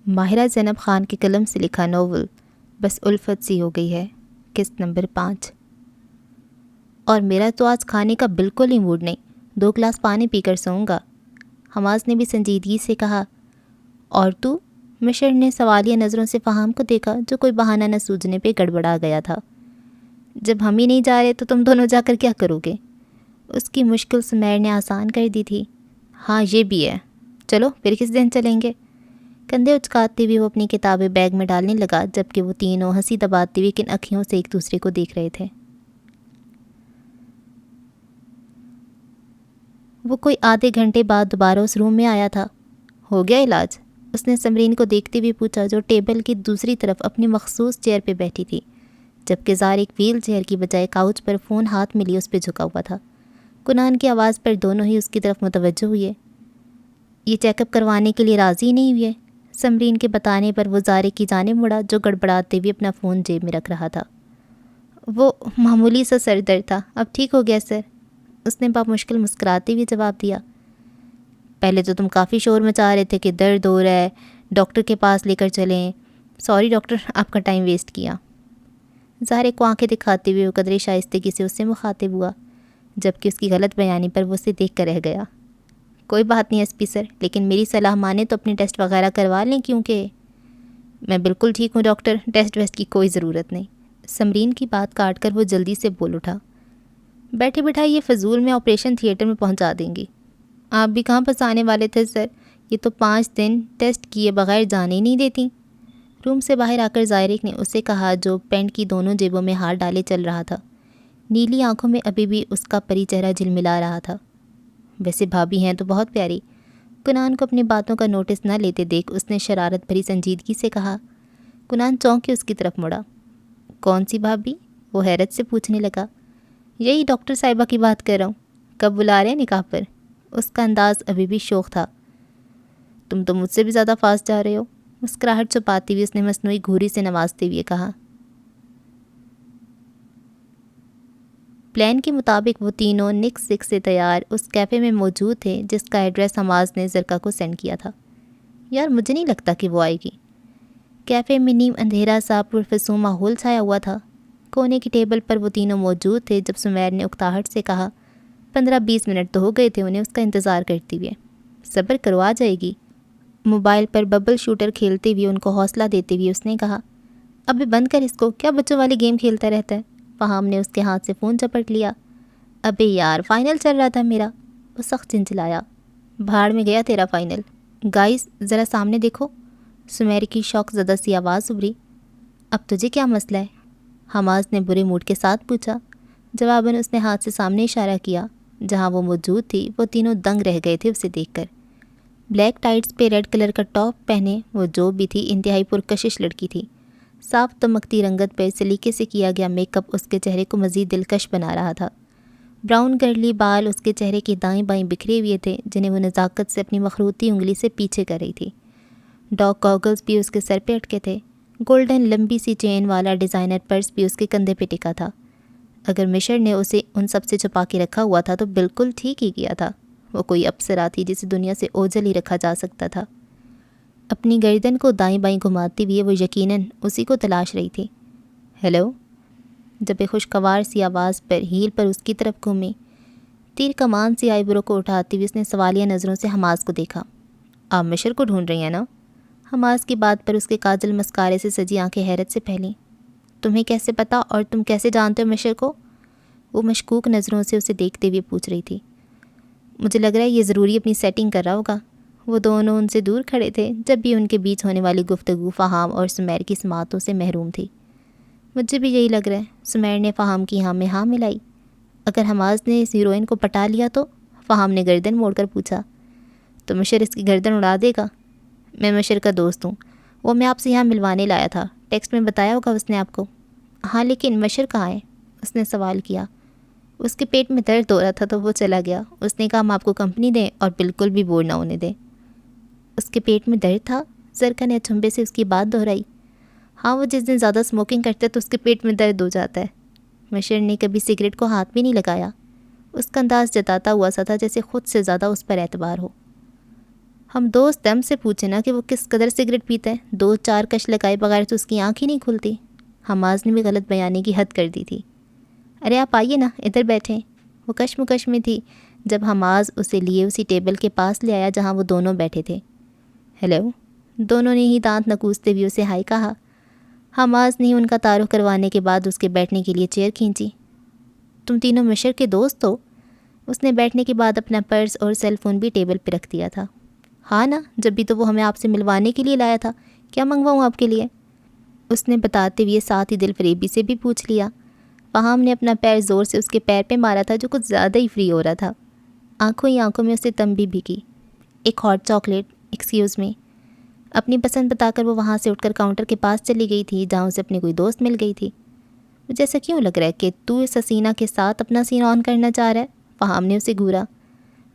ماہرہ زینب خان کے قلم سے لکھا ناول بس الفت سی ہو گئی ہے، قسط نمبر 5۔ اور میرا تو آج کھانے کا بالکل ہی موڈ نہیں، 2 گلاس پانی پی کر سوؤں گا، حماس نے بھی سنجیدگی سے کہا۔ اور تو؟ مشر نے سوالیہ نظروں سے فہام کو دیکھا جو کوئی بہانہ نہ سوجنے پہ گڑبڑا گیا تھا۔ جب ہم ہی نہیں جا رہے تو تم دونوں جا کر کیا کرو گے؟ اس کی مشکل سمیر نے آسان کر دی تھی۔ ہاں یہ بھی ہے، چلو پھر کس دن چلیں گے؟ کندھے اچکاتے ہوئے وہ اپنی کتابیں بیگ میں ڈالنے لگا، جبکہ وہ تینوں ہنسی دباتے ہوئے کن اکھیوں سے ایک دوسرے کو دیکھ رہے تھے۔ وہ کوئی آدھے گھنٹے بعد دوبارہ اس روم میں آیا تھا۔ ہو گیا علاج؟ اس نے سمرین کو دیکھتے ہوئے پوچھا، جو ٹیبل کی دوسری طرف اپنی مخصوص چیئر پہ بیٹھی تھی، جبکہ زار ایک ویل چیئر کی بجائے کاؤچ پر فون ہاتھ میں لیے اس پہ جھکا ہوا تھا۔ کنان کی آواز پر دونوں ہی اس کی طرف متوجہ ہوئے۔ یہ چیک اپ کروانے کے لیے راضی نہیں ہوئے؟ سمرین کے بتانے پر وہ زارے کی جانب مڑا، جو گڑبڑاتے ہوئے اپنا فون جیب میں رکھ رہا تھا۔ وہ معمولی سا سر درد تھا، اب ٹھیک ہو گیا سر، اس نے مشکل مسکراتے ہوئے جواب دیا۔ پہلے تو تم کافی شور مچا رہے تھے کہ درد ہو رہا ہے، ڈاکٹر کے پاس لے کر چلیں۔ سوری ڈاکٹر، آپ کا ٹائم ویسٹ کیا۔ زہرے کو آنکھیں دکھاتے ہوئے وہ قدرے شائستگی سے اس سے مخاطب ہوا، جبکہ اس کی غلط بیانی پر وہ اسے دیکھ کر رہ گیا۔ کوئی بات نہیں ایس پی سر، لیکن میری صلاح مانے تو اپنے ٹیسٹ وغیرہ کروا لیں، کیونکہ میں بالکل ٹھیک ہوں ڈاکٹر، ٹیسٹ ویسٹ کی کوئی ضرورت نہیں۔ سمرین کی بات کاٹ کر وہ جلدی سے بول اٹھا۔ بیٹھے بٹھائے یہ فضول میں آپریشن تھیٹر میں پہنچا دیں گی۔ آپ بھی کہاں پھنسانے والے تھے سر، یہ تو 5 دن ٹیسٹ کیے بغیر جانے ہی نہیں دیتی۔ روم سے باہر آ کر زائرک نے اسے کہا، جو پینٹ کی دونوں جیبوں میں ہاتھ ڈالے چل رہا تھا۔ نیلی آنکھوں میں ابھی بھی اس کا پری چہرہ جھلملا رہا تھا۔ ویسے بھابھی ہیں تو بہت پیاری۔ کنان کو اپنی باتوں کا نوٹس نہ لیتے دیکھ اس نے شرارت بھری سنجیدگی سے کہا۔ کنان چونک کے اس کی طرف مڑا۔ کون سی بھابھی؟ وہ حیرت سے پوچھنے لگا۔ یہی ڈاکٹر صاحبہ کی بات کر رہا ہوں، کب بلا رہے ہیں نکاح پر؟ اس کا انداز ابھی بھی شوق تھا۔ تم تو مجھ سے بھی زیادہ فاسٹ جا رہے ہو، مسکراہٹ چھپاتی ہوئی اس نے مصنوعی گھوری سے نوازتے ہوئے کہا۔ پلان کے مطابق وہ تینوں نیکسٹ 6 سے تیار اس کیفے میں موجود تھے جس کا ایڈریس حماس نے زرکا کو سینڈ کیا تھا۔ یار مجھے نہیں لگتا کہ وہ آئے گی۔ کیفے میں نیم اندھیرا سا پرفسوں ماحول چھایا ہوا تھا۔ کونے کی ٹیبل پر وہ تینوں موجود تھے جب سمیر نے اکتاہٹ سے کہا۔ 15-20 منٹ تو ہو گئے تھے انہیں اس کا انتظار کرتے ہوئے۔ صبر کرو، آ جائے گی۔ موبائل پر ببل شوٹر کھیلتے ہوئے ان کو حوصلہ دیتے ہوئے اس نے کہا۔ ابھی بند کر اس کو، کیا بچوں والی گیم کھیلتا رہتا ہے؟ فہام نے اس کے ہاتھ سے فون چپٹ لیا۔ ابے یار فائنل چل رہا تھا میرا، وہ سخت چنچلایا۔ بھاڑ میں گیا تیرا فائنل۔ گائز ذرا سامنے دیکھو، سمیر کی شوق زدہ سی آواز ابھری۔ اب تجھے کیا مسئلہ ہے؟ حماس نے برے موڈ کے ساتھ پوچھا۔ جواباً اس نے ہاتھ سے سامنے اشارہ کیا جہاں وہ موجود تھی۔ وہ تینوں دنگ رہ گئے تھے اسے دیکھ کر۔ بلیک ٹائٹس پہ ریڈ کلر کا ٹاپ پہنے وہ جو بھی تھی انتہائی پرکشش لڑکی تھی۔ صاف دمکتی رنگت پہ سلیقے سے کیا گیا میک اپ اس کے چہرے کو مزید دلکش بنا رہا تھا۔ براؤن کرلی بال اس کے چہرے کے دائیں بائیں بکھرے ہوئے تھے جنہیں وہ نزاکت سے اپنی مخروطی انگلی سے پیچھے کر رہی تھی۔ ڈاگ گاگلز بھی اس کے سر پہ اٹکے تھے۔ گولڈن لمبی سی چین والا ڈیزائنر پرس بھی اس کے کندھے پہ ٹکا تھا۔ اگر مشر نے اسے ان سب سے چھپا کے رکھا ہوا تھا تو بالکل ٹھیک ہی کیا تھا۔ وہ کوئی اپسرا تھی جسے دنیا سے اوجھل ہی رکھا جا سکتا تھا۔ اپنی گردن کو دائیں بائیں گھماتے ہوئے وہ یقیناً اسی کو تلاش رہی تھی۔ ہیلو، جب ایک خوشگوار سی آواز پر ہیل پر اس کی طرف گھومی۔ تیر کمان سی آئی برو کو اٹھاتے ہوئے اس نے سوالیہ نظروں سے حماس کو دیکھا۔ آپ مشر کو ڈھونڈ رہی ہیں نا؟ حماس کی بات پر اس کے کاجل مسکارے سے سجی آنکھیں حیرت سے پھیلیں۔ تمہیں کیسے پتا اور تم کیسے جانتے ہو مشر کو؟ وہ مشکوک نظروں سے اسے دیکھتے ہوئے پوچھ رہی تھی۔ مجھے لگ رہا ہے یہ ضروری اپنی سیٹنگ کر رہا ہوگا۔ وہ دونوں ان سے دور کھڑے تھے جب بھی ان کے بیچ ہونے والی گفتگو فہام اور سمیر کی سماعتوں سے محروم تھی۔ مجھے بھی یہی لگ رہا ہے، سمیر نے فہام کی ہاں میں ہاں ملائی۔ اگر حماس نے اس ہیروئن کو پٹا لیا تو؟ فہام نے گردن موڑ کر پوچھا۔ تو مشر اس کی گردن اڑا دے گا۔ میں مشر کا دوست ہوں، وہ میں آپ سے یہاں ملوانے لایا تھا، ٹیکسٹ میں بتایا ہوگا اس نے آپ کو۔ ہاں لیکن مشر کہاں ہے؟ اس نے سوال کیا۔ اس کے پیٹ میں درد ہو رہا تھا تو وہ چلا گیا، اس نے کہا ہم آپ کو کمپنی دیں اور بالکل بھی بور نہ ہونے دیں۔ اس کے پیٹ میں درد تھا؟ زرکا نے اچھمبے سے اس کی بات دہرائی۔ ہاں وہ جس دن زیادہ اسموکنگ کرتا ہے تو اس کے پیٹ میں درد ہو جاتا ہے۔ مشر نے کبھی سگریٹ کو ہاتھ بھی نہیں لگایا۔ اس کا انداز جتاتا ہوا سا تھا جیسے خود سے زیادہ اس پر اعتبار ہو۔ ہم دوست ہم سے پوچھے نا کہ وہ کس قدر سگریٹ پیتا ہے، 2-4 کش لگائے بغیر تو اس کی آنکھ ہی نہیں کھلتی۔ حماس نے بھی غلط بیانی کی حد کر دی تھی۔ ارے آپ آئیے نا، ادھر بیٹھیں۔ وہ کشمکش میں تھی جب حماس اسے لیے اسی ٹیبل کے پاس لے آیا جہاں وہ دونوں بیٹھے تھے۔ ہیلو، دونوں نے ہی دانت نکوستے ہوئے اسے ہائی کہا۔ حماس نے ہی ان کا تعارف کروانے کے بعد اس کے بیٹھنے کے لیے چیئر کھینچی۔ تم تینوں مشر کے دوست ہو؟ اس نے بیٹھنے کے بعد اپنا پرس اور سیل فون بھی ٹیبل پہ رکھ دیا تھا۔ ہاں نا، جب بھی تو وہ ہمیں آپ سے ملوانے کے لیے لایا تھا، کیا منگواؤں آپ کے لیے؟ اس نے بتاتے ہوئے ساتھ ہی دل فریبی سے بھی پوچھ لیا۔ فہام نے اپنا پیر زور سے اس کے پیر پہ مارا تھا جو کچھ زیادہ ہی فری ہو رہا تھا۔ آنکھوں ہی آنکھوں میں اسے تنبیہ بھی کی۔ ایک ہاٹ چاکلیٹ، ایکسکیوز می۔ اپنی پسند بتا کر وہ وہاں سے اٹھ کر کاؤنٹر کے پاس چلی گئی تھی جہاں اسے اپنی کوئی دوست مل گئی تھی۔ مجھے ایسا کیوں لگ رہا ہے کہ تو اس حسینہ کے ساتھ اپنا سین آن کرنا چاہ رہا ہے؟ فہام نے اسے گھورا۔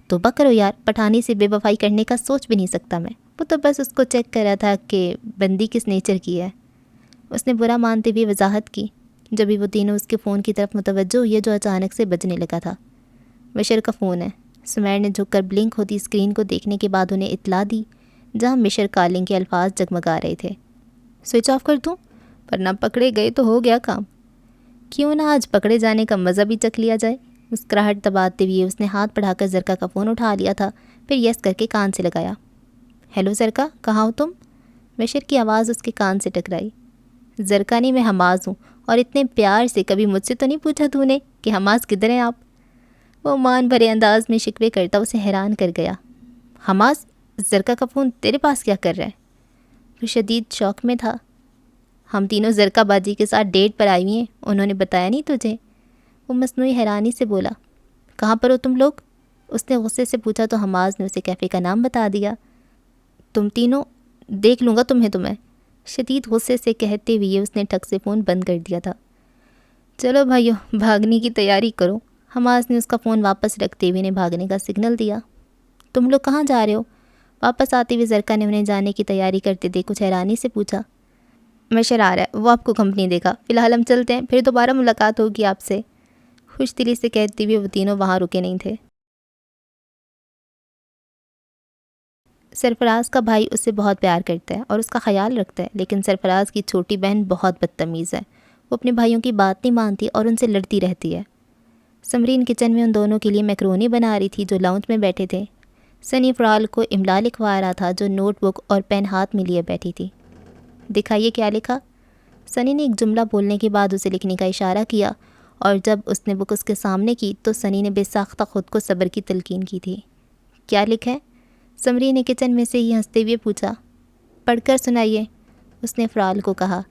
توبہ کرو یار، پٹھانی سے بے وفائی کرنے کا سوچ بھی نہیں سکتا میں۔ وہ تو بس اس کو چیک کر رہا تھا کہ بندی کس نیچر کی ہے۔ اس نے برا مانتے ہوئے وضاحت کی۔ جبھی وہ تینوں اس کے فون کی طرف متوجہ ہوئی جو اچانک سے بجنے لگا تھا۔ مشر کا فون ہے۔ سمیر نے جھک کر بلنک ہوتی اسکرین کو دیکھنے کے بعد انہیں اطلاع دی جہاں مشر کالنگ کے الفاظ جگمگا رہے تھے۔ سوئچ آف کر دوں؟ ورنہ پکڑے گئے تو ہو گیا کام۔ کیوں نہ آج پکڑے جانے کا مزہ بھی چکھ لیا جائے۔ مسکراہٹ دباتے ہوئے اس نے ہاتھ بڑھا کر زرکا کا فون اٹھا لیا تھا، پھر یس کر کے کان سے لگایا۔ ہیلو زرکا، کہاں ہو تم؟ مشر کی آواز اس کے کان سے ٹکرائی۔ زرکا نہیں، میں حماس ہوں، اور اتنے پیار سے کبھی مجھ سے تو نہیں پوچھا تو نے کہ حماس کدھر ہیں آپ؟ وہ مان بھرے انداز میں شکوے کرتا اسے حیران کر گیا۔ حماس، زرکا کا فون تیرے پاس کیا کر رہا ہے؟ وہ شدید شوق میں تھا۔ ہم تینوں زرکا باجی کے ساتھ ڈیٹ پر آئی ہیں، انہوں نے بتایا نہیں تجھے؟ وہ مصنوعی حیرانی سے بولا۔ کہاں پر ہو تم لوگ؟ اس نے غصے سے پوچھا تو حماس نے اسے کیفے کا نام بتا دیا۔ تم تینوں، دیکھ لوں گا تمہیں۔ شدید غصے سے کہتے ہوئے اس نے ٹھک سے فون بند کر دیا تھا۔ چلو بھائیو، بھاگنے کی تیاری کرو۔ حماس نے اس کا فون واپس رکھتے ہوئے انہیں بھاگنے کا سگنل دیا۔ تم لوگ کہاں جا رہے ہو؟ واپس آتے ہوئے زرکا نے انہیں جانے کی تیاری کرتے دیکھ کچھ حیرانی سے پوچھا۔ مشر آ رہا ہے، وہ آپ کو کمپنی دے گا، فی الحال ہم چلتے ہیں، پھر دوبارہ ملاقات ہوگی آپ سے۔ خوش دلی سے کہتے ہوئے وہ تینوں وہاں رکے نہیں تھے۔ سرفراز کا بھائی اس سے بہت پیار کرتا ہے اور اس کا خیال رکھتا ہے، لیکن سرفراز کی چھوٹی بہن بہت بدتمیز ہے۔ وہ اپنے بھائیوں کی بات نہیں مانتی اور ان سے لڑتی رہتی ہے۔ سمرین کچن میں ان دونوں کے لیے میکرونی بنا رہی تھی جو لاؤنج میں بیٹھے تھے۔ سنی فرال کو املا لکھوا رہا تھا جو نوٹ بک اور پین ہاتھ میں لیے بیٹھی تھی۔ دکھائیے کیا لکھا؟ سنی نے ایک جملہ بولنے کے بعد اسے لکھنے کا اشارہ کیا، اور جب اس نے بک اس کے سامنے کی تو سنی نے بے ساختہ خود کو صبر کی تلقین کی تھی۔ کیا لکھا ہے؟ سمرین نے کچن میں سے ہی ہنستے ہوئے پوچھا۔ پڑھ کر سنائیے، اس نے فرال کو کہا۔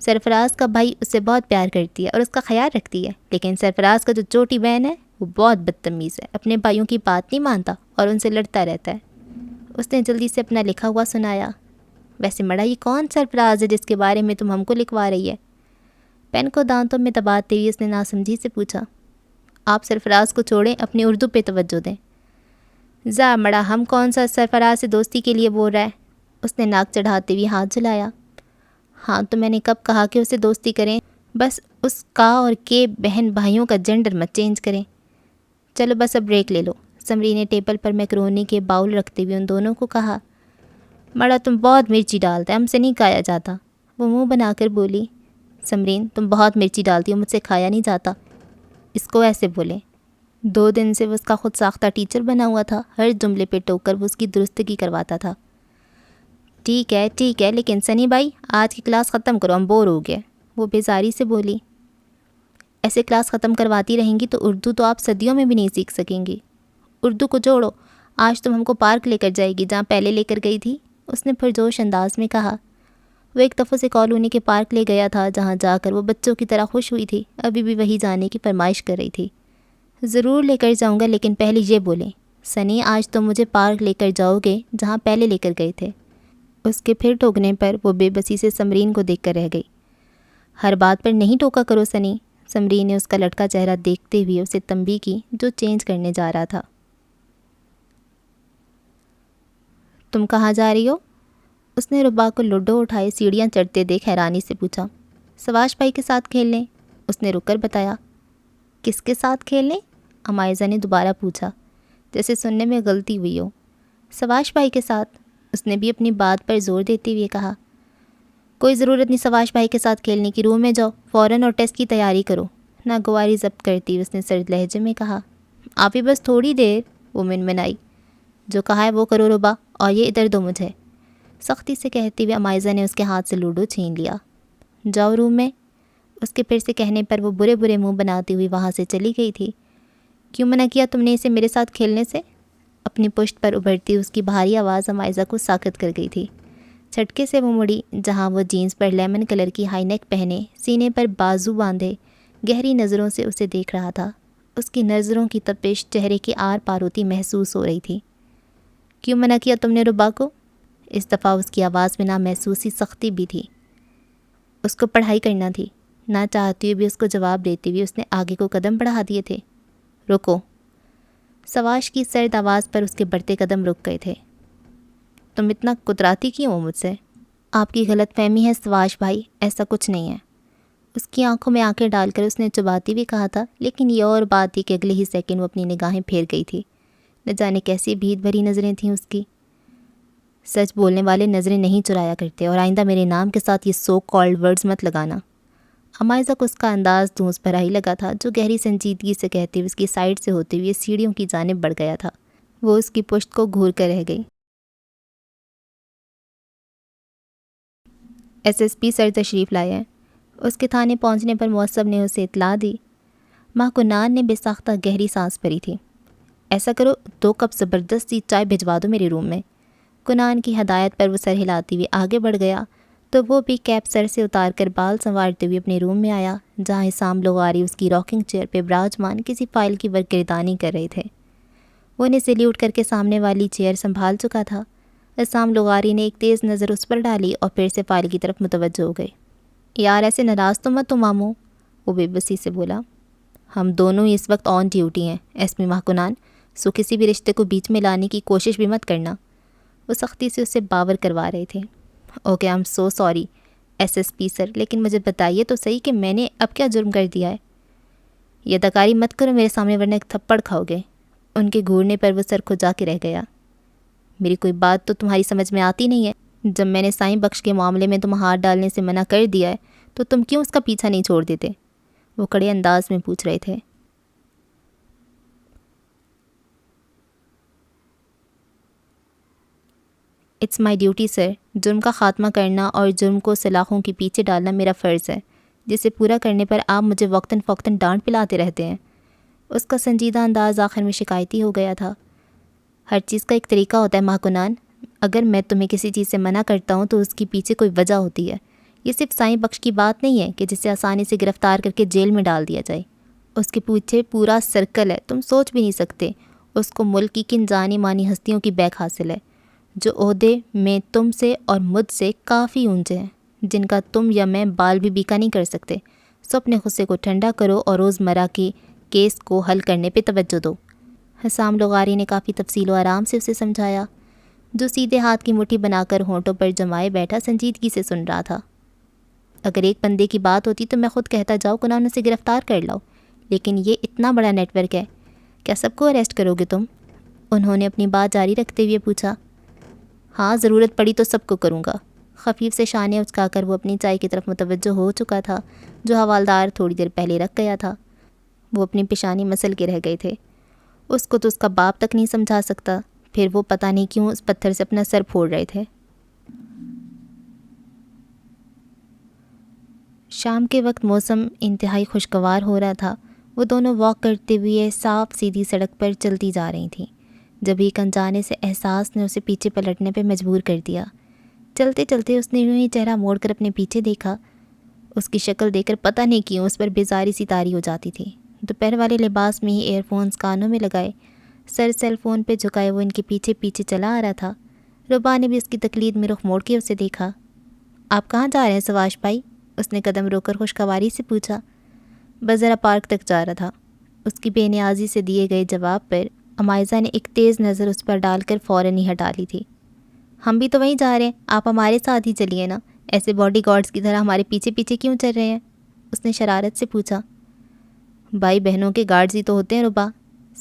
سرفراز کا بھائی اس سے بہت پیار کرتی ہے اور اس کا خیال رکھتی ہے، لیکن سرفراز کا جو چھوٹی بہن ہے وہ بہت بدتمیز ہے، اپنے بھائیوں کی بات نہیں مانتا اور ان سے لڑتا رہتا ہے۔ اس نے جلدی سے اپنا لکھا ہوا سنایا۔ ویسے مڑا یہ کون سرفراز ہے جس کے بارے میں تم ہم کو لکھوا رہی ہے؟ پین کو دانتوں میں دباتے ہوئے اس نے ناسمجھی سے پوچھا۔ آپ سرفراز کو چھوڑیں، اپنی اردو پہ توجہ دیں۔ زا مڑا، ہم کون سا سرفراز سے دوستی کے لیے بول رہا ہے؟ اس نے ناک چڑھاتے ہوئے ہاتھ جھلایا۔ ہاں تو میں نے کب کہا کہ اسے دوستی کریں؟ بس اس کا اور کے بہن بھائیوں کا جنڈر مت چینج کریں۔ چلو بس اب بریک لے لو، سمری نے ٹیبل پر میکرونی کے باؤل رکھتے ہوئے ان دونوں کو کہا۔ مڑا تم بہت مرچی ڈالتے، ہم سے نہیں کھایا جاتا، وہ منہ بنا کر بولی۔ سمرین، تم بہت مرچی ڈالتی ہو، مجھ سے کھایا نہیں جاتا، اس کو ایسے بولیں۔ 2 دن سے وہ اس کا خود ساختہ ٹیچر بنا ہوا تھا، ہر جملے پہ ٹوک کر وہ اس کی درستگی کرواتا تھا۔ ٹھیک ہے، لیکن سنی بھائی آج کی کلاس ختم کرو، ہم بور ہو گئے، وہ بیزاری سے بولی۔ ایسے کلاس ختم کرواتی رہیں گی تو اردو تو آپ صدیوں میں بھی نہیں سیکھ سکیں گی۔ اردو کو جوڑو، آج تم ہم کو پارک لے کر جائے گی جہاں پہلے لے کر گئی تھی، اس نے پرجوش انداز میں کہا۔ وہ ایک دفعہ سے کالونی کے پارک لے گیا تھا جہاں جا کر وہ بچوں کی طرح خوش ہوئی تھی، ابھی بھی وہی جانے کی فرمائش کر رہی تھی۔ ضرور لے کر جاؤں گا، لیکن پہلے یہ بولیں سنی، آج تم مجھے پارک لے کر جاؤ گے جہاں پہلے لے کر گئے تھے؟ اس کے پھر ٹوکنے پر وہ بے بسی سے سمرین کو دیکھ کر رہ گئی۔ ہر بات پر نہیں ٹوکا کرو سنی، سمرین نے اس کا لٹکا چہرہ دیکھتے ہوئے اسے تنبیہ کی جو چینج کرنے جا رہا تھا۔ تم کہاں جا رہی ہو؟ اس نے ربا کو لوڈو اٹھائے سیڑھیاں چڑھتے دیکھ حیرانی سے پوچھا۔ سواش بھائی کے ساتھ کھیلنے، اس نے رک کر بتایا۔ کس کے ساتھ کھیلنے؟ امائزہ نے دوبارہ پوچھا، جیسے سننے میں غلطی ہوئی ہو۔ سواش بھائی کے ساتھ؟ اس نے بھی اپنی بات پر زور دیتے ہوئے کہا۔ کوئی ضرورت نہیں سواش بھائی کے ساتھ کھیلنے کی، روم میں جاؤ فوراً اور ٹیسٹ کی تیاری کرو، ناگواری ضبط کرتی اس نے سرد لہجے میں کہا۔ آپ ہی بس تھوڑی دیر، وہ منمنائی۔ جو کہا ہے وہ کرو ربا، اور یہ ادھر دو مجھے، سختی سے کہتے ہوئے عمائزہ نے اس کے ہاتھ سے لوڈو چھین لیا۔ جاؤ روم میں، اس کے پھر سے کہنے پر وہ برے برے منہ بناتی ہوئی وہاں سے چلی گئی تھی۔ کیوں منع کیا تم نے اسے میرے ساتھ کھیلنے سے؟ اپنی پشت پر ابھرتی اس کی بھاری آواز عمائزہ کو ساکت کر گئی تھی۔ جھٹکے سے وہ مڑی، جہاں وہ جینز پر لیمن کلر کی ہائی نیک پہنے، سینے پر بازو باندھے، گہری نظروں سے اسے دیکھ رہا تھا۔ اس کی نظروں کی تپش چہرے کے آر پار ہوتی محسوس ہو رہی تھی۔ کیوں منع کیا تم نے ربا کو؟ اس دفعہ اس کی آواز میں نامحسوسی سختی بھی تھی۔ اس کو پڑھائی کرنا تھی، نہ چاہتی ہوئی بھی اس کو جواب دیتے ہوئے اس نے آگے کو قدم بڑھا دیے تھے۔ رکو، سواش کی سرد آواز پر اس کے بڑھتے قدم رک گئے تھے۔ تم اتنا کتراتی کیوں ہو مجھ سے؟ آپ کی غلط فہمی ہے سواش بھائی، ایسا کچھ نہیں ہے، اس کی آنکھوں میں آنکھیں ڈال کر اس نے چباتی بھی کہا تھا، لیکن یہ اور بات تھی کہ اگلے ہی سیکنڈ وہ اپنی نگاہیں پھیر گئی تھی۔ نہ جانے کیسی بھیت بھری نظریں تھیں اس کی۔ سچ بولنے والے نظریں نہیں چرایا کرتے، اور آئندہ میرے نام کے ساتھ یہ سو کالڈ ورڈز مت لگانا۔ عمائزہ کو اس کا انداز دھونس بھرا ہی لگا تھا، جو گہری سنجیدگی سے کہتے ہوئے اس کی سائڈ سے ہوتے ہوئے سیڑھیوں کی جانب بڑھ گیا تھا۔ وہ اس کی پشت کو گھور کر رہ گئی۔ ایس ایس پی سر تشریف لائے ہیں، اس کے تھانے پہنچنے پر مؤسب نے اسے اطلاع دی۔ ماں کنان نے بے ساختہ گہری سانس بھری تھی۔ ایسا کرو 2 کپ زبردست سی چائے بھجوا دو میرے روم میں۔ کنان کی ہدایت پر وہ سر ہلاتی ہوئی آگے بڑھ گیا تو وہ بھی کیپ سر سے اتار کر بال سنوارتے ہوئے اپنے روم میں آیا، جہاں حسام لغاری اس کی راکنگ چیئر پہ براجمان کسی فائل کی ورگردانی کر رہے تھے۔ وہ انہیں سلیوٹ کر کے سامنے والی چیئر سنبھال چکا تھا۔ حسام لغاری نے ایک تیز نظر اس پر ڈالی اور پھر سے فائل کی طرف متوجہ ہو گئے۔ یار ایسے ناراض تو مت ہو ماموں، وہ بے بسی سے بولا۔ ہم دونوں ہی اس وقت آن ڈیوٹی ہیں ایس پی ماہ کنان، سو کسی بھی رشتے کو بیچ میں لانے کی کوشش بھی مت کرنا، وہ سختی سے اسے باور کروا رہے تھے۔ Okay I am so sorry S S P sir, لیکن مجھے بتائیے تو صحیح کہ میں نے اب کیا جرم کر دیا ہے؟ یہ اداکاری مت کرو میرے سامنے ورنہ ایک تھپڑ کھاؤ گے۔ ان کے گھورنے پر وہ سر کھجا کے رہ گیا۔ میری کوئی بات تو تمہاری سمجھ میں آتی نہیں ہے؟ جب میں نے سائیں بخش کے معاملے میں تم ہاتھ ڈالنے سے منع کر دیا ہے تو تم کیوں اس کا پیچھا نہیں چھوڑ دیتے؟ وہ کڑے انداز میں پوچھ رہے تھے۔ اٹس مائی ڈیوٹی سر، جرم کا خاتمہ کرنا اور جرم کو سلاخوں کے پیچھے ڈالنا میرا فرض ہے، جسے پورا کرنے پر آپ مجھے وقتاً فوقتاً ڈانٹ پلاتے رہتے ہیں۔ اس کا سنجیدہ انداز آخر میں شکایتی ہو گیا تھا۔ ہر چیز کا ایک طریقہ ہوتا ہے ماہ کنان، اگر میں تمہیں کسی چیز سے منع کرتا ہوں تو اس کے پیچھے کوئی وجہ ہوتی ہے۔ یہ صرف سائیں بخش کی بات نہیں ہے کہ جسے آسانی سے گرفتار کر کے جیل میں ڈال دیا جائے، اس کے پیچھے پورا سرکل ہے، تم سوچ بھی نہیں سکتے۔ اس کو ملک کی کن جانی مانی ہستیوں کی بیک حاصل ہے، جو عہدے میں تم سے اور مجھ سے کافی اونچے ہیں، جن کا تم یا میں بال بھی بیکا نہیں کر سکتے۔ سو اپنے غصے کو ٹھنڈا کرو اور روزمرہ کے کیس کو حل کرنے پہ توجہ دو۔ حسام لغاری نے کافی تفصیل و آرام سے اسے سمجھایا، جو سیدھے ہاتھ کی مٹھی بنا کر ہونٹوں پر جمائے بیٹھا سنجیدگی سے سن رہا تھا۔ اگر ایک بندے کی بات ہوتی تو میں خود کہتا جاؤ کنان سے گرفتار کر لاؤ، لیکن یہ اتنا بڑا نیٹ ورک ہے، کیا سب کو اریسٹ کرو گے تم؟ انہوں نے اپنی بات جاری رکھتے ہوئے پوچھا۔ ہاں ضرورت پڑی تو سب کو کروں گا۔ خفیف سے شانے اچکا کر وہ اپنی چائے کی طرف متوجہ ہو چکا تھا، جو حوالدار تھوڑی دیر پہلے رکھ گیا تھا۔ وہ اپنی پیشانی مسل کے رہ گئے تھے۔ اس کو تو اس کا باپ تک نہیں سمجھا سکتا، پھر وہ پتہ نہیں کیوں اس پتھر سے اپنا سر پھوڑ رہے تھے۔ شام کے وقت موسم انتہائی خوشگوار ہو رہا تھا۔ وہ دونوں واک کرتے ہوئے صاف سیدھی سڑک پر چلتی جا رہی تھیں، جب ایک انجانے سے احساس نے اسے پیچھے پلٹنے پہ مجبور کر دیا۔ چلتے چلتے اس نے یوں ہی چہرہ موڑ کر اپنے پیچھے دیکھا۔ اس کی شکل دیکھ کر پتہ نہیں کیوں اس پر بیزاری سی طاری ہو جاتی تھی۔ دوپہر والے لباس میں ہی ایئر فونز کانوں میں لگائے، سر سیل فون پہ جھکائے وہ ان کے پیچھے پیچھے چلا آ رہا تھا۔ ربا نے بھی اس کی تقلید میں رخ موڑ کے اسے دیکھا۔ آپ کہاں جا رہے ہیں سواش بھائی؟ اس نے قدم روک کر خوشگواری سے پوچھا۔ بس ذرا پارک تک جا رہا تھا۔ اس کی بے نیازی سے دیے گئے جواب پر عمائزہ نے ایک تیز نظر اس پر ڈال کر فوراً ہی ہٹا لی تھی۔ ہم بھی تو وہیں جا رہے ہیں، آپ ہمارے ساتھ ہی چلیے نا، ایسے باڈی گارڈز کی طرح ہمارے پیچھے پیچھے کیوں چل رہے ہیں؟ اس نے شرارت سے پوچھا۔ بھائی بہنوں کے گارڈز ہی تو ہوتے ہیں ربا،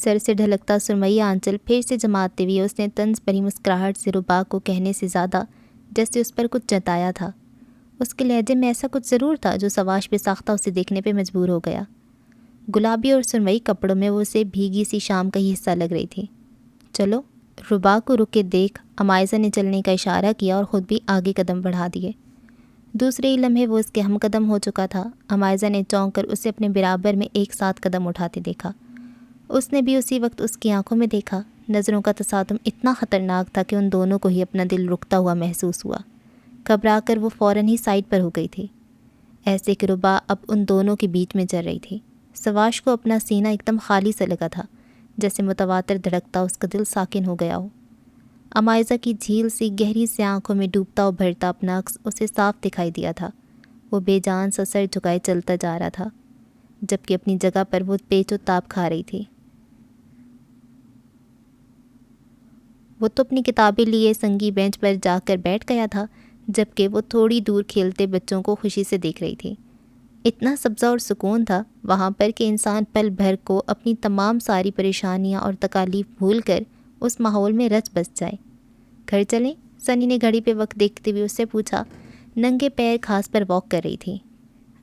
سر سے ڈھلکتا سرمئی آنچل پھر سے جماتے ہوئے اس نے طنز بھری مسکراہٹ سے ربا کو کہنے سے زیادہ جیسے اس پر کچھ جتایا تھا۔ اس کے لہجے میں ایسا کچھ ضرور تھا جو سواش پہ ساختہ اسے دیکھنے پہ مجبور ہو گیا۔ گلابی اور سرمئی کپڑوں میں وہ اسے بھیگی سی شام کا ہی حصہ لگ رہی تھی۔ چلو، ربا کو رک کے دیکھ امائزہ نے چلنے کا اشارہ کیا اور خود بھی آگے قدم بڑھا دیے۔ دوسرے ہی لمحے وہ اس کے ہم قدم ہو چکا تھا۔ امائزہ نے چونک کر اسے اپنے برابر میں ایک ساتھ قدم اٹھاتے دیکھا۔ اس نے بھی اسی وقت اس کی آنکھوں میں دیکھا۔ نظروں کا تصادم اتنا خطرناک تھا کہ ان دونوں کو ہی اپنا دل رکتا ہوا محسوس ہوا۔ گھبرا کر وہ فوراً ہی سائڈ پر ہو گئی تھی، ایسے کہ ربا اب ان دونوں کے بیچ میں چل رہی تھی۔ سواش کو اپنا سینہ ایک دم خالی سا لگا تھا، جیسے متواتر دھڑکتا اس کا دل ساکن ہو گیا ہو۔ امائزہ کی جھیل سی گہری سی آنکھوں میں ڈوبتا اور بھرتا اپنا عکس اسے صاف دکھائی دیا تھا۔ وہ بے جان سا سر جھکائے چلتا جا رہا تھا، جبکہ اپنی جگہ پر وہ پیچ و تاب کھا رہی تھی۔ وہ تو اپنی کتابیں لیے سنگی بینچ پر جا کر بیٹھ گیا تھا، جبکہ وہ تھوڑی دور کھیلتے بچوں کو خوشی سے دیکھ رہی تھی۔ اتنا سبزہ اور سکون تھا وہاں پر کہ انسان پل بھر کو اپنی تمام ساری پریشانیاں اور تکالیف بھول کر اس ماحول میں رچ بس جائے۔ گھر چلیں؟ سنی نے گھڑی پہ وقت دیکھتے ہوئے اس سے پوچھا۔ ننگے پیر گھاس پر واک کر رہی تھی۔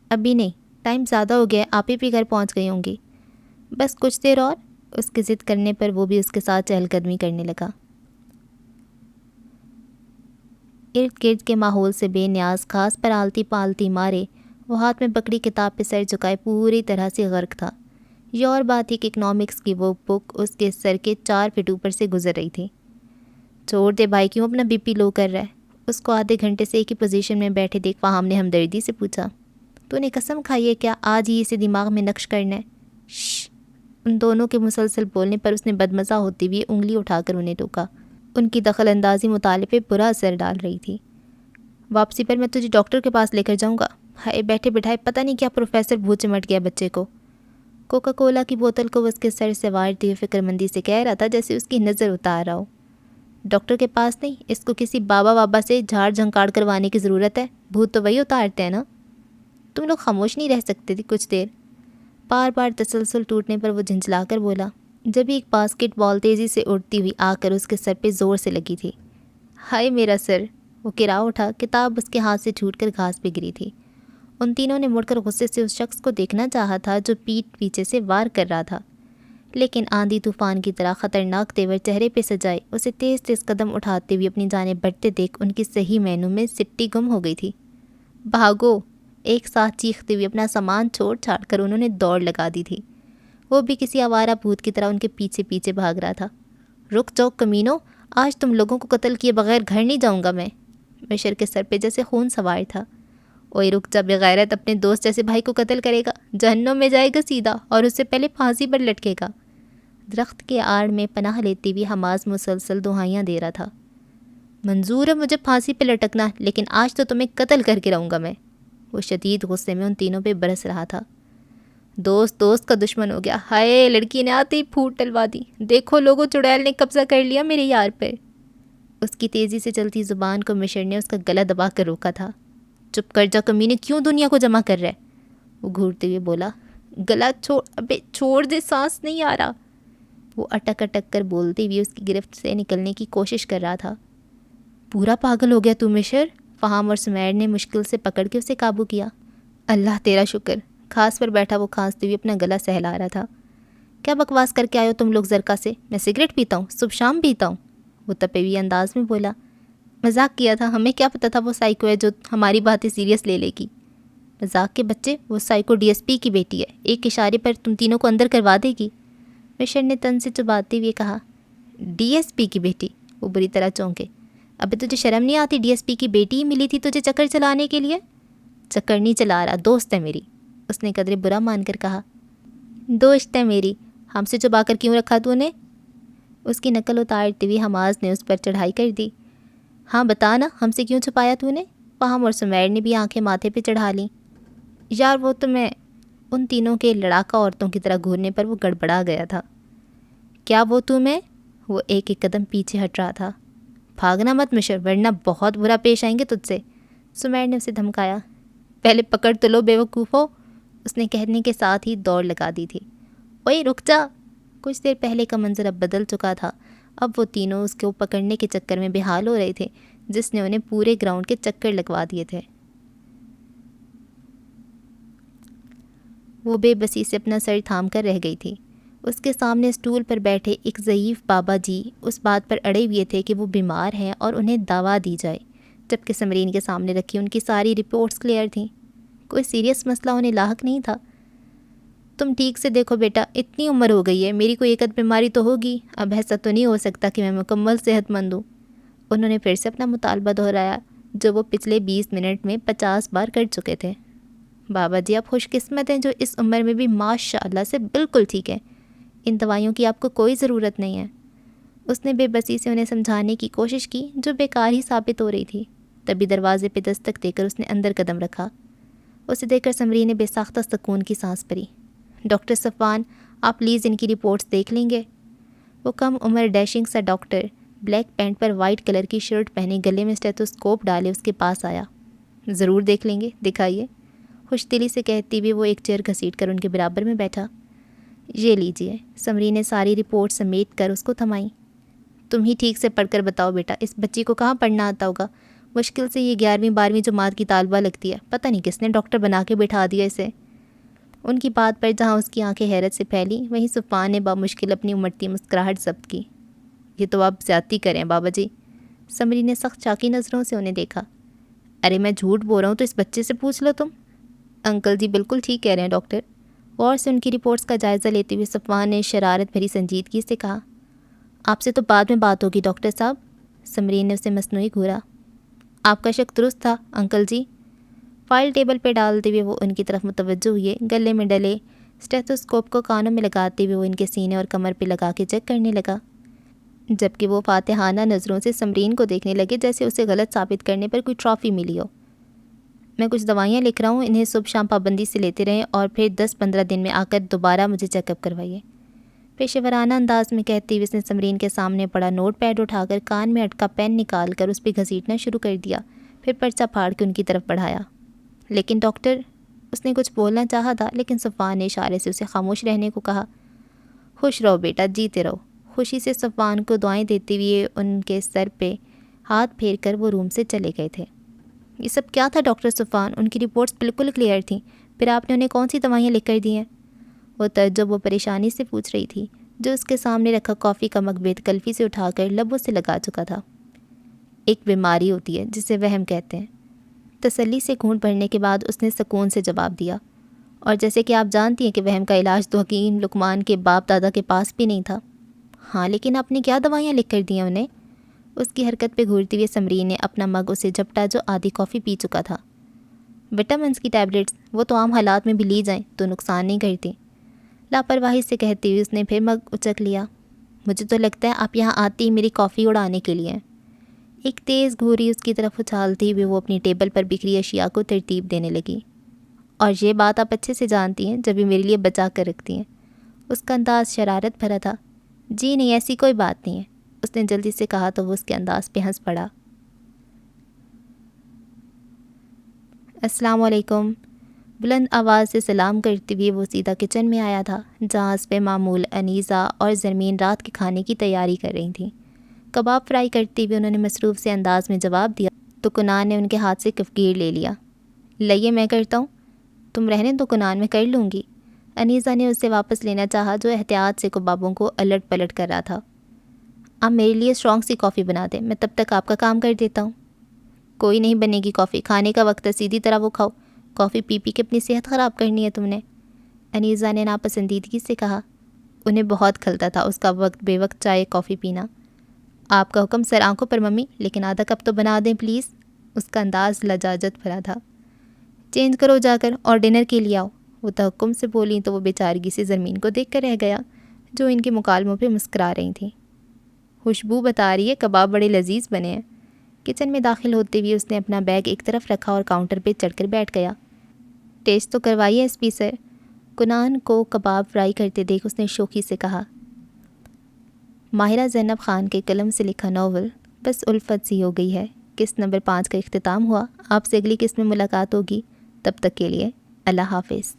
ابھی نہیں، ٹائم زیادہ ہو گیا، آپ ہی گھر پہنچ گئی ہوں گی۔ بس کچھ دیر اور۔ اس کے ضد کرنے پر وہ بھی اس کے ساتھ چہل قدمی کرنے لگا۔ ارد گرد کے ماحول سے بے نیاز گھاس پر آلتی پالتی مارے وہ ہاتھ میں پکڑی کتاب پہ سر جھکائے پوری طرح سے غرق تھا۔ یہ اور بات ہی کہ اکنامکس کی وہ بک اس کے سر کے 4 فٹ اوپر سے گزر رہی تھی۔ چھوڑ دے بھائی، کیوں اپنا بی پی لو کر رہا ہے؟ اس کو آدھے گھنٹے سے ایک ہی پوزیشن میں بیٹھے دیکھ فہام نے ہمدردی سے پوچھا۔ تو نے قسم کھائی ہے کیا آج ہی اسے دماغ میں نقش کرنا ہے؟ شش! ان دونوں کے مسلسل بولنے پر اس نے بدمزہ ہوتے ہوئے انگلی اٹھا کر انہیں ٹوکا۔ ان کی دخل اندازی مطالعے پہ برا اثر ڈال رہی تھی۔ واپسی پر میں تجھے ڈاکٹر کے پاس لے کر جاؤں گا۔ ہائے بھٹھے بٹھائے پتہ نہیں کیا پروفیسر بھوت چمٹ گیا بچے کو۔ کوکا کولا کی بوتل کو وہ اس کے سر سے وارتے ہوئے فکر مندی سے کہہ رہا تھا جیسے اس کی نظر اتار رہا ہو۔ ڈاکٹر کے پاس نہیں، اس کو کسی بابا وابا سے جھاڑ جھنکاڑ کروانے کی ضرورت ہے۔ بھوت تو وہی اتارتے ہیں نا۔ تم لوگ خاموش نہیں رہ سکتے تھے کچھ دیر؟ بار بار تسلسل ٹوٹنے پر وہ جھنجھلا کر بولا، جب ایک باسکٹ بال تیزی سے اڑتی ہوئی آ کر اس کے سر پہ زور سے لگی تھی۔ ہائے میرا سر! وہ کرا اٹھا، کتاب اس کے ہاتھ سے چھوٹ کر گھاس پہ گری تھی۔ ان تینوں نے مڑ کر غصے سے اس شخص کو دیکھنا چاہا تھا جو پیٹھ پیچھے سے وار کر رہا تھا، لیکن آندھی طوفان کی طرح خطرناک تیور چہرے پہ سجائے اسے تیز تیز قدم اٹھاتے ہوئے اپنی جانب بڑھتے دیکھ ان کی صحیح معنوں میں سٹی گم ہو گئی تھی۔ بھاگو! ایک ساتھ چیختے ہوئے اپنا سامان چھوڑ چھاڑ کر انہوں نے دوڑ لگا دی تھی۔ وہ بھی کسی آوارہ بھوت کی طرح ان کے پیچھے پیچھے بھاگ رہا تھا۔ رک جاؤ کمینوں، آج تم لوگوں کو قتل کیے بغیر گھر نہیں جاؤں گا میں۔ بشر کے سر پہ جیسے خون سوار تھا۔ اوئے رک جا بغیرت، اپنے دوست جیسے بھائی کو قتل کرے گا، جہنم میں جائے گا سیدھا، اور اس سے پہلے پھانسی پر لٹکے گا۔ درخت کے آڑ میں پناہ لیتی ہوئی حماس مسلسل دہائیاں دے رہا تھا۔ منظور ہے مجھے پھانسی پہ لٹکنا، لیکن آج تو تمہیں قتل کر کے رہوں گا میں۔ وہ شدید غصے میں ان تینوں پہ برس رہا تھا۔ دوست دوست کا دشمن ہو گیا۔ ہائے لڑکی نے آتے ہی پھوٹ ٹلوا دی۔ دیکھو لوگوں، چڑیل نے قبضہ کر لیا میرے یار پر۔ اس کی تیزی سے چلتی زبان کو مشر نے اس کا گلا دبا کر روکا تھا۔ چپ کر جا کمینے، کیوں دنیا کو جمع کر رہا ہے؟ وہ گھورتے ہوئے بولا۔ گلا چھوڑ، ابے چھوڑ دے، سانس نہیں آ رہا۔ وہ اٹک اٹک کر بولتے ہوئے اس کی گرفت سے نکلنے کی کوشش کر رہا تھا۔ پورا پاگل ہو گیا تو مشر؟ فہام اور سمیر نے مشکل سے پکڑ کے اسے قابو کیا۔ اللہ تیرا شکر۔ گھاس پر بیٹھا وہ کھانستے ہوئے اپنا گلا سہلا رہا تھا۔ کیا بکواس کر کے آئے ہو تم لوگ زرکا سے؟ میں سگریٹ پیتا ہوں، صبح شام پیتا ہوں، وہ تپے ہوئے انداز میں بولا۔ مذاق کیا تھا، ہمیں کیا پتہ تھا وہ سائیکو ہے جو ہماری باتیں سیریس لے لے گی۔ مذاق کے بچے، وہ سائیکو ڈی ایس پی کی بیٹی ہے، ایک اشارے پر تم تینوں کو اندر کروا دے گی۔ مشر نے تن سے چباتے ہوئے کہا۔ ڈی ایس پی کی بیٹی؟ وہ بری طرح چونکے۔ ابھی تجھے شرم نہیں آتی؟ ڈی ایس پی کی بیٹی ہی ملی تھی تجھے چکر چلانے کے لیے؟ چکر نہیں چلا رہا، دوست ہے میری، اس نے قدرے برا مان کر کہا۔ دوست ہے میری، ہم سے چبا کر کیوں رکھا تو نے؟ اس کی نقل اتارتے ہوئے حماس نے اس پر چڑھائی کر دی۔ ہاں بتا نا، ہم سے کیوں چھپایا تو نے؟ فہم اور سمیر نے بھی آنکھیں ماتھے پہ چڑھا لیں۔ یار وہ تو میں، ان تینوں کے لڑاکا عورتوں کی طرح گھورنے پر وہ گڑبڑا گیا تھا۔ کیا وہ تو میں؟ وہ ایک ایک قدم پیچھے ہٹ رہا تھا۔ بھاگنا مت مشر، ورنہ بہت برا پیش آئیں گے تجھ سے، سمیر نے اسے دھمکایا۔ پہلے پکڑ تو لو بے وقوف ہو، اس نے کہنے کے ساتھ ہی دوڑ لگا دی تھی۔ اوئے رک جا! کچھ دیر پہلے کا منظر اب بدل چکا تھا۔ اب وہ تینوں اس کو پکڑنے کے چکر میں بحال ہو رہے تھے، جس نے انہیں پورے گراؤنڈ کے چکر لگوا دیے تھے۔ وہ بے بسی سے اپنا سر تھام کر رہ گئی تھی۔ اس کے سامنے اسٹول پر بیٹھے ایک ضعیف بابا جی اس بات پر اڑے ہوئے تھے کہ وہ بیمار ہیں اور انہیں دوا دی جائے، جبکہ سمرین کے سامنے رکھی ان کی ساری رپورٹس کلیئر تھیں۔ کوئی سیریس مسئلہ انہیں لاحق نہیں تھا۔ تم ٹھیک سے دیکھو بیٹا، اتنی عمر ہو گئی ہے، میری کوئی ایک بیماری تو ہوگی، اب ایسا تو نہیں ہو سکتا کہ میں مکمل صحت مند ہوں۔ انہوں نے پھر سے اپنا مطالبہ دہرایا، جو وہ پچھلے 20 منٹ میں 50 بار کر چکے تھے۔ بابا جی آپ خوش قسمت ہیں جو اس عمر میں بھی ماشاء اللہ سے بالکل ٹھیک ہیں، ان دوائیوں کی آپ کو کوئی ضرورت نہیں ہے۔ اس نے بے بسی سے انہیں سمجھانے کی کوشش کی جو بیکار ہی ثابت ہو رہی تھی۔ تبھی دروازے پہ دستک دے کر اس نے اندر قدم رکھا۔ اسے دیکھ کر سمرین نے بے ساختہ سکون کی سانس بھری۔ ڈاکٹر صفوان، آپ پلیز ان کی رپورٹس دیکھ لیں گے؟ وہ کم عمر ڈیشنگ سا ڈاکٹر بلیک پینٹ پر وائٹ کلر کی شرٹ پہنے، گلے میں اسٹیتھوسکوپ ڈالے اس کے پاس آیا۔ ضرور دیکھ لیں گے، دکھائیے، خوش دلی سے کہتی ہوئی وہ ایک چیئر گھسیٹ کر ان کے برابر میں بیٹھا۔ یہ لیجئے۔ سمرین نے ساری رپورٹ سمیٹ کر اس کو تھمائی۔ تم ہی ٹھیک سے پڑھ کر بتاؤ بیٹا، اس بچی کو کہاں پڑھنا آتا ہوگا؟ مشکل سے یہ 11ویں 12ویں جماعت کی طالبہ لگتی ہے، پتہ نہیں کس نے ڈاکٹر بنا کے بٹھا دیا اسے۔ ان کی بات پر جہاں اس کی آنکھیں حیرت سے پھیلی، وہیں صفوان نے بامشکل اپنی امڑتی مسکراہٹ ضبط کی۔ یہ تو آپ زیادتی کریں بابا جی۔ سمرین نے سخت چاقی نظروں سے انہیں دیکھا۔ ارے میں جھوٹ بول رہا ہوں تو اس بچے سے پوچھ لو تم۔ انکل جی بالکل ٹھیک کہہ رہے ہیں ڈاکٹر۔ غور سے ان کی رپورٹس کا جائزہ لیتے ہوئے صفوان نے شرارت بھری سنجیدگی سے کہا، آپ سے تو بعد میں بات ہوگی ڈاکٹر صاحب۔ سمرین نے اسے مصنوعی گھورا۔ آپ کا شک درست تھا انکل جی۔ فائل ٹیبل پہ ڈالتے ہوئے وہ ان کی طرف متوجہ ہوئے۔ گلے میں ڈلے اسٹیتھوسکوپ کو کانوں میں لگاتے ہوئے وہ ان کے سینے اور کمر پہ لگا کے چیک کرنے لگا، جبکہ وہ فاتحانہ نظروں سے سمرین کو دیکھنے لگے جیسے اسے غلط ثابت کرنے پر کوئی ٹرافی ملی ہو۔ میں کچھ دوائیاں لکھ رہا ہوں، انہیں صبح شام پابندی سے لیتے رہیں اور پھر 10-15 دن میں آ کر دوبارہ مجھے چیک اپ کروائیے، پیشہ ورانہ انداز میں کہتے ہوئے اس نے سمرین کے سامنے پڑا نوٹ پیڈ اٹھا کر کان میں اٹکا پین نکال کر اس پہ گھسیٹنا شروع کر دیا، پھر پرچہ پھاڑ کے ان کی طرف بڑھایا۔ لیکن ڈاکٹر، اس نے کچھ بولنا چاہا تھا لیکن صفوان نے اشارے سے اسے خاموش رہنے کو کہا۔ خوش رہو بیٹا، جیتے رہو۔ خوشی سے صفوان کو دعائیں دیتے ہوئے ان کے سر پہ ہاتھ پھیر کر وہ روم سے چلے گئے تھے۔ یہ سب کیا تھا ڈاکٹر صفوان؟ ان کی رپورٹس بالکل کلیئر تھیں، پھر آپ نے انہیں کون سی دوائیاں لکھ کر دی ہیں؟ وہ تعجب و پریشانی سے پوچھ رہی تھی، جو اس کے سامنے رکھا کافی کا مگ بے تکلفی سے اٹھا کر لبوں سے لگا چکا تھا۔ ایک بیماری ہوتی ہے جسے وہم کہتے ہیں۔ تسلی سے گھونٹ بھرنے کے بعد اس نے سکون سے جواب دیا، اور جیسے کہ آپ جانتی ہیں کہ وہم کا علاج تو حکیم لقمان کے باپ دادا کے پاس بھی نہیں تھا۔ ہاں لیکن آپ نے کیا دوائیاں لکھ کر دی ہیں انہیں؟ اس کی حرکت پہ گھورتی ہوئے سمرین نے اپنا مگ اسے جھپٹا جو آدھی کافی پی چکا تھا۔ وٹامنس کی ٹیبلٹس، وہ تو عام حالات میں بھی لی جائیں تو نقصان نہیں کرتی، لاپرواہی سے کہتی ہوئی اس نے پھر مگ اچک لیا۔ مجھے تو لگتا ہے آپ یہاں آتی ہی میری کافی اڑانے کے لیے۔ ایک تیز گھوری اس کی طرف اچھالتے ہوئے وہ اپنی ٹیبل پر بکھری اشیاء کو ترتیب دینے لگی۔ اور یہ بات آپ اچھے سے جانتی ہیں جب یہ میرے لیے بچا کر رکھتی ہیں۔ اس کا انداز شرارت بھرا تھا۔ جی نہیں، ایسی کوئی بات نہیں ہے، اس نے جلدی سے کہا تو وہ اس کے انداز پہ ہنس پڑا۔ السلام علیکم۔ بلند آواز سے سلام کرتے ہوئے وہ سیدھا کچن میں آیا تھا، جہاں اس پہ معمول انیسہ اور زرمین رات کے کھانے کی تیاری کر رہی تھیں۔ کباب فرائی کرتے ہوئے انہوں نے مصروف سے انداز میں جواب دیا تو کنان نے ان کے ہاتھ سے کفگیر لے لیا۔ لئیے میں کرتا ہوں، تم رہنے دو کنان، میں کر لوں گی۔ انیسہ نے اسے واپس لینا چاہا جو احتیاط سے کبابوں کو الٹ پلٹ کر رہا تھا۔ آپ میرے لیے اسٹرانگ سی کافی بنا دیں، میں تب تک آپ کا کام کر دیتا ہوں۔ کوئی نہیں بنے گی کافی، کھانے کا وقت ہے، سیدھی طرح وہ کھاؤ، کافی پی پی کے اپنی صحت خراب کرنی ہے تم نے، انیسہ نے ناپسندیدگی سے کہا۔ انہیں بہت کھلتا تھا اس کا وقت بے وقت چائے کافی پینا۔ آپ کا حکم سر آنکھوں پر ممی، لیکن آدھا کپ تو بنا دیں پلیز۔ اس کا انداز لجاجت بھرا تھا۔ چینج کرو جا کر اور ڈنر کے لیے آؤ، وہ تحکم سے بولیں تو وہ بیچارگی سے زرمین کو دیکھ کر رہ گیا جو ان کے مکالموں پہ مسکرا رہی تھیں۔ خوشبو بتا رہی ہے کباب بڑے لذیذ بنے ہیں۔ کچن میں داخل ہوتے ہوئے اس نے اپنا بیگ ایک طرف رکھا اور کاؤنٹر پہ چڑھ کر بیٹھ گیا۔ ٹیسٹ تو کروائیے ایس پی سر، کنان کو کباب فرائی کرتے دیکھ اس نے شوخی سے کہا۔ ماہرہ زینب خان کے قلم سے لکھا ناول بس الفت سی ہو گئی ہے۔ قسط نمبر 5 کا اختتام ہوا۔ آپ سے اگلی قسط میں ملاقات ہوگی، تب تک کے لیے اللہ حافظ۔